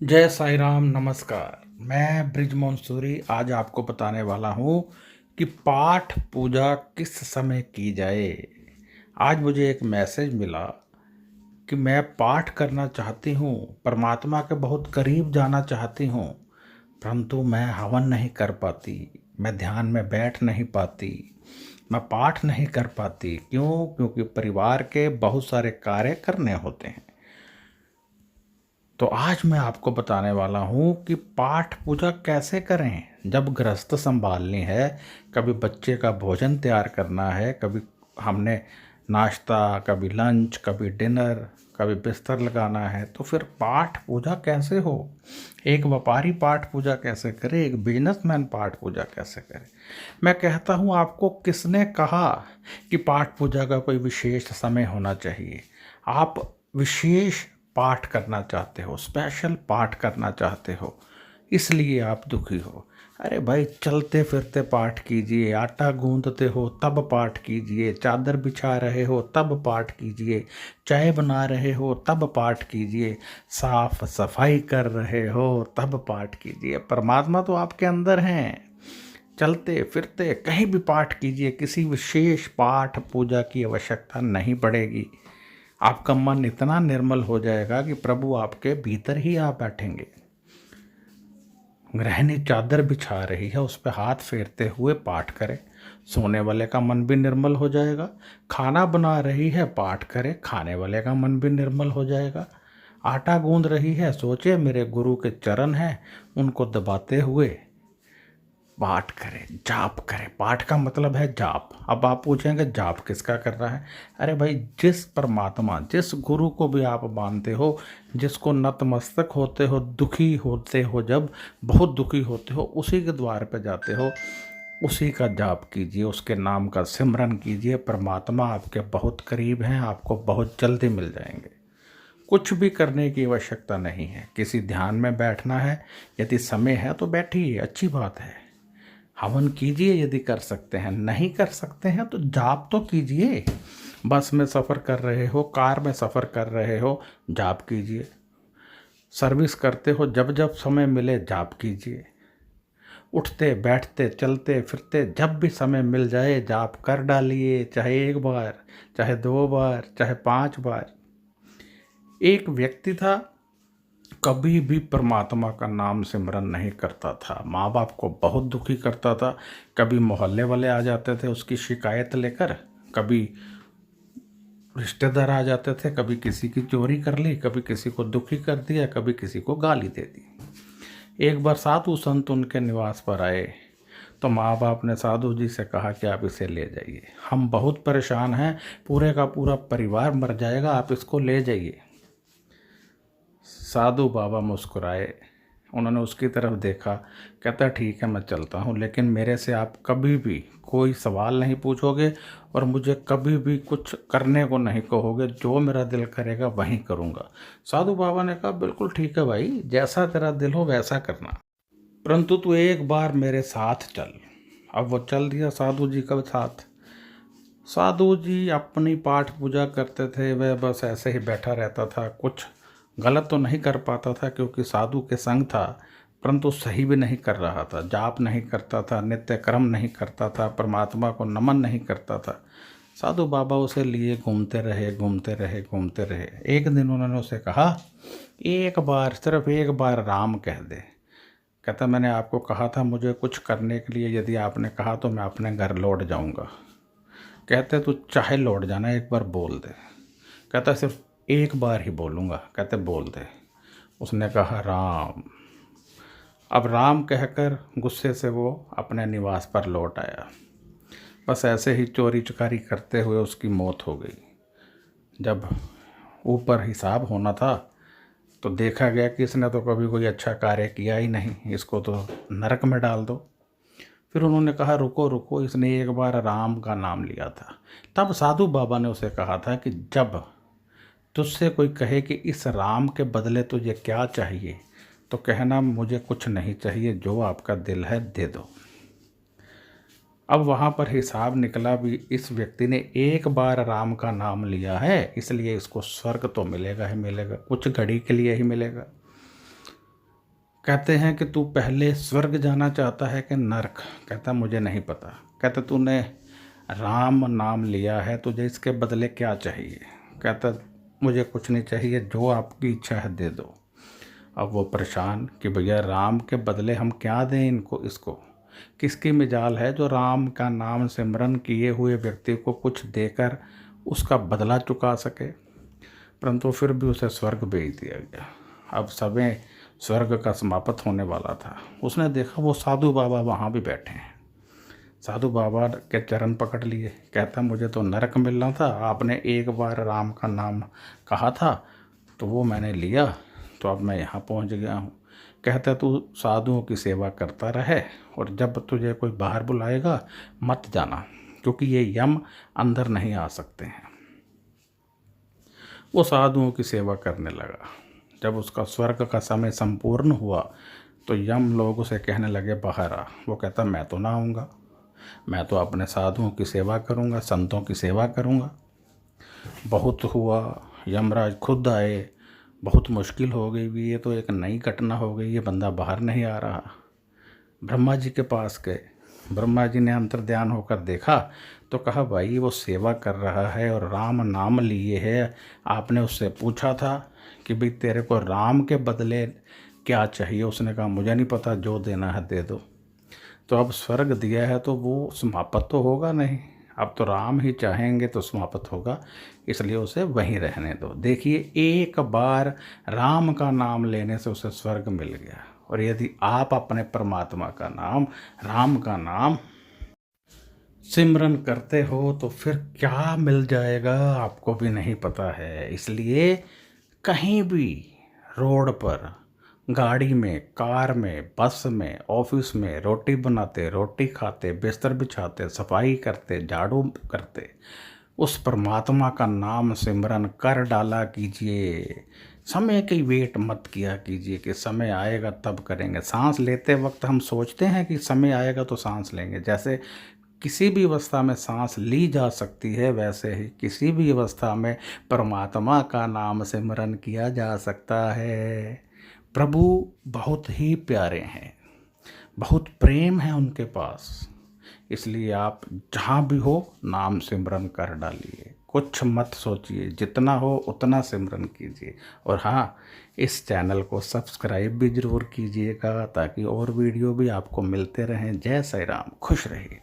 जय साई राम। नमस्कार। मैं ब्रिजमोहन सूरी आज आपको बताने वाला हूँ कि पाठ पूजा किस समय की जाए। आज मुझे एक मैसेज मिला कि मैं पाठ करना चाहती हूँ, परमात्मा के बहुत करीब जाना चाहती हूँ, परंतु मैं हवन नहीं कर पाती, मैं ध्यान में बैठ नहीं पाती, मैं पाठ नहीं कर पाती। क्यों? क्योंकि परिवार के बहुत सारे कार्य करने होते हैं। तो आज मैं आपको बताने वाला हूँ कि पाठ पूजा कैसे करें। जब गृहस्थ संभालनी है, कभी बच्चे का भोजन तैयार करना है, कभी हमने नाश्ता, कभी लंच, कभी डिनर, कभी बिस्तर लगाना है, तो फिर पाठ पूजा कैसे हो। एक व्यापारी पाठ पूजा कैसे करे, एक बिजनेसमैन पाठ पूजा कैसे करे। मैं कहता हूँ आपको, किसने कहा कि पाठ पूजा का कोई विशेष समय होना चाहिए। आप विशेष पाठ करना चाहते हो, स्पेशल पाठ करना चाहते हो, इसलिए आप दुखी हो। अरे भाई, चलते फिरते पाठ कीजिए, आटा गूंदते हो तब पाठ कीजिए, चादर बिछा रहे हो तब पाठ कीजिए, चाय बना रहे हो तब पाठ कीजिए, साफ सफाई कर रहे हो तब पाठ कीजिए। परमात्मा तो आपके अंदर हैं। चलते फिरते कहीं भी पाठ कीजिए, किसी विशेष पाठ पूजा की आवश्यकता नहीं पड़ेगी। आपका मन इतना निर्मल हो जाएगा कि प्रभु आपके भीतर ही आ बैठेंगे। गृहिणी चादर बिछा रही है, उस पर हाथ फेरते हुए पाठ करे, सोने वाले का मन भी निर्मल हो जाएगा। खाना बना रही है, पाठ करे, खाने वाले का मन भी निर्मल हो जाएगा। आटा गूंद रही है, सोचे मेरे गुरु के चरण हैं, उनको दबाते हुए पाठ करें, जाप करें। पाठ का मतलब है जाप। अब आप पूछेंगे जाप किसका कर रहा है। अरे भाई, जिस परमात्मा, जिस गुरु को भी आप मानते हो, जिसको नतमस्तक होते हो, दुखी होते हो, जब बहुत दुखी होते हो, उसी के द्वार पे जाते हो, उसी का जाप कीजिए, उसके नाम का सिमरन कीजिए। परमात्मा आपके बहुत करीब हैं, आपको बहुत जल्दी मिल जाएंगे। कुछ भी करने की आवश्यकता नहीं है। किसी ध्यान में बैठना है, यदि समय है तो बैठिए, अच्छी बात है। हवन कीजिए यदि कर सकते हैं, नहीं कर सकते हैं तो जाप तो कीजिए। बस में सफ़र कर रहे हो, कार में सफ़र कर रहे हो, जाप कीजिए। सर्विस करते हो, जब जब समय मिले जाप कीजिए। उठते बैठते चलते फिरते जब भी समय मिल जाए जाप कर डालिए, चाहे एक बार, चाहे दो बार, चाहे 5 बार। एक व्यक्ति था, कभी भी परमात्मा का नाम सिमरन नहीं करता था, माँ बाप को बहुत दुखी करता था। कभी मोहल्ले वाले आ जाते थे उसकी शिकायत लेकर, कभी रिश्तेदार आ जाते थे, कभी किसी की चोरी कर ली, कभी किसी को दुखी कर दिया, कभी किसी को गाली दे दी। एक बार साधु संत उनके निवास पर आए तो माँ बाप ने साधु जी से कहा कि आप इसे ले जाइए, हम बहुत परेशान हैं, पूरे का पूरा परिवार मर जाएगा, आप इसको ले जाइए। साधु बाबा मुस्कुराए, उन्होंने उसकी तरफ देखा, कहता ठीक है मैं चलता हूँ, लेकिन मेरे से आप कभी भी कोई सवाल नहीं पूछोगे और मुझे कभी भी कुछ करने को नहीं कहोगे, जो मेरा दिल करेगा वहीं करूँगा। साधु बाबा ने कहा बिल्कुल ठीक है भाई, जैसा तेरा दिल हो वैसा करना, परंतु तू एक बार मेरे साथ चल। अब वो चल दिया साधु जी का साथ। साधु जी अपनी पाठ पूजा करते थे, वह बस ऐसे ही बैठा रहता था, कुछ गलत तो नहीं कर पाता था क्योंकि साधु के संग था, परंतु सही भी नहीं कर रहा था। जाप नहीं करता था, नित्य कर्म नहीं करता था, परमात्मा को नमन नहीं करता था। साधु बाबा उसे लिए घूमते रहे, घूमते रहे, घूमते रहे। एक दिन उन्होंने उसे कहा, एक बार, सिर्फ एक बार राम कह दे। कहता मैंने आपको कहा था मुझे कुछ करने के लिए, यदि आपने कहा तो मैं अपने घर लौट जाऊंगा। कहते तू चाहे लौट जाना, एक बार बोल दे। कहता सिर्फ एक बार ही बोलूँगा। कहते बोल दे। उसने कहा राम। अब राम कहकर गुस्से से वो अपने निवास पर लौट आया। बस ऐसे ही चोरी चकारी करते हुए उसकी मौत हो गई। जब ऊपर हिसाब होना था तो देखा गया कि इसने तो कभी कोई अच्छा कार्य किया ही नहीं, इसको तो नरक में डाल दो। फिर उन्होंने कहा रुको रुको, इसने एक बार राम का नाम लिया था। तब साधु बाबा ने उसे कहा था कि जब तुझसे कोई कहे कि इस राम के बदले तुझे क्या चाहिए, तो कहना मुझे कुछ नहीं चाहिए, जो आपका दिल है दे दो। अब वहाँ पर हिसाब निकला भी, इस व्यक्ति ने एक बार राम का नाम लिया है, इसलिए इसको स्वर्ग तो मिलेगा ही मिलेगा, कुछ घड़ी के लिए ही मिलेगा। कहते हैं कि तू पहले स्वर्ग जाना चाहता है कि नरक? कहता मुझे नहीं पता। कहता तूने राम नाम लिया है, तुझे इसके बदले क्या चाहिए? कहता मुझे कुछ नहीं चाहिए, जो आपकी इच्छा है दे दो। अब वो परेशान कि भैया राम के बदले हम क्या दें इनको, इसको किसकी मिजाल है जो राम का नाम सिमरन किए हुए व्यक्ति को कुछ देकर उसका बदला चुका सके। परंतु फिर भी उसे स्वर्ग भेज दिया गया। अब समय स्वर्ग का समाप्त होने वाला था। उसने देखा वो साधु बाबा वहाँ भी बैठे हैं। साधु बाबा के चरण पकड़ लिए। कहता मुझे तो नरक मिलना था, आपने एक बार राम का नाम कहा था तो वो मैंने लिया, तो अब मैं यहाँ पहुँच गया हूँ। कहता तू साधुओं की सेवा करता रहे, और जब तुझे कोई बाहर बुलाएगा मत जाना, क्योंकि ये यम अंदर नहीं आ सकते हैं। वो साधुओं की सेवा करने लगा। जब उसका स्वर्ग का समय संपूर्ण हुआ तो यम लोग उसे कहने लगे बाहर आ। वो कहता मैं तो ना आऊँगा, मैं तो अपने साधुओं की सेवा करूँगा, संतों की सेवा करूँगा। बहुत हुआ, यमराज खुद आए, बहुत मुश्किल हो गई भी, ये तो एक नई घटना हो गई, ये बंदा बाहर नहीं आ रहा। ब्रह्मा जी के पास गए। ब्रह्मा जी ने अंतर्ध्यान होकर देखा तो कहा भाई वो सेवा कर रहा है और राम नाम लिए है, आपने उससे पूछा था कि भाई तेरे को राम के बदले क्या चाहिए? उसने कहा मुझे नहीं पता, जो देना है दे दो। तो अब स्वर्ग दिया है तो वो समाप्त तो होगा नहीं, अब तो राम ही चाहेंगे तो समाप्त होगा, इसलिए उसे वहीं रहने दो। देखिए एक बार राम का नाम लेने से उसे स्वर्ग मिल गया, और यदि आप अपने परमात्मा का नाम, राम का नाम सिमरन करते हो तो फिर क्या मिल जाएगा आपको भी नहीं पता है। इसलिए कहीं भी रोड पर, गाड़ी में, कार में, बस में, ऑफिस में, रोटी बनाते, रोटी खाते, बिस्तर बिछाते, सफाई करते, झाड़ू करते, उस परमात्मा का नाम सिमरन कर डाला कीजिए। समय की वेट मत किया कीजिए कि समय आएगा तब करेंगे। सांस लेते वक्त हम सोचते हैं कि समय आएगा तो सांस लेंगे। जैसे किसी भी अवस्था में सांस ली जा सकती है, वैसे ही किसी भी अवस्था में परमात्मा का नाम सिमरन किया जा सकता है। प्रभु बहुत ही प्यारे हैं, बहुत प्रेम है उनके पास, इसलिए आप जहाँ भी हो नाम सिमरन कर डालिए। कुछ मत सोचिए, जितना हो उतना सिमरन कीजिए। और हाँ, इस चैनल को सब्सक्राइब भी ज़रूर कीजिएगा ताकि और वीडियो भी आपको मिलते रहें। जय साईं राम, खुश रहिए।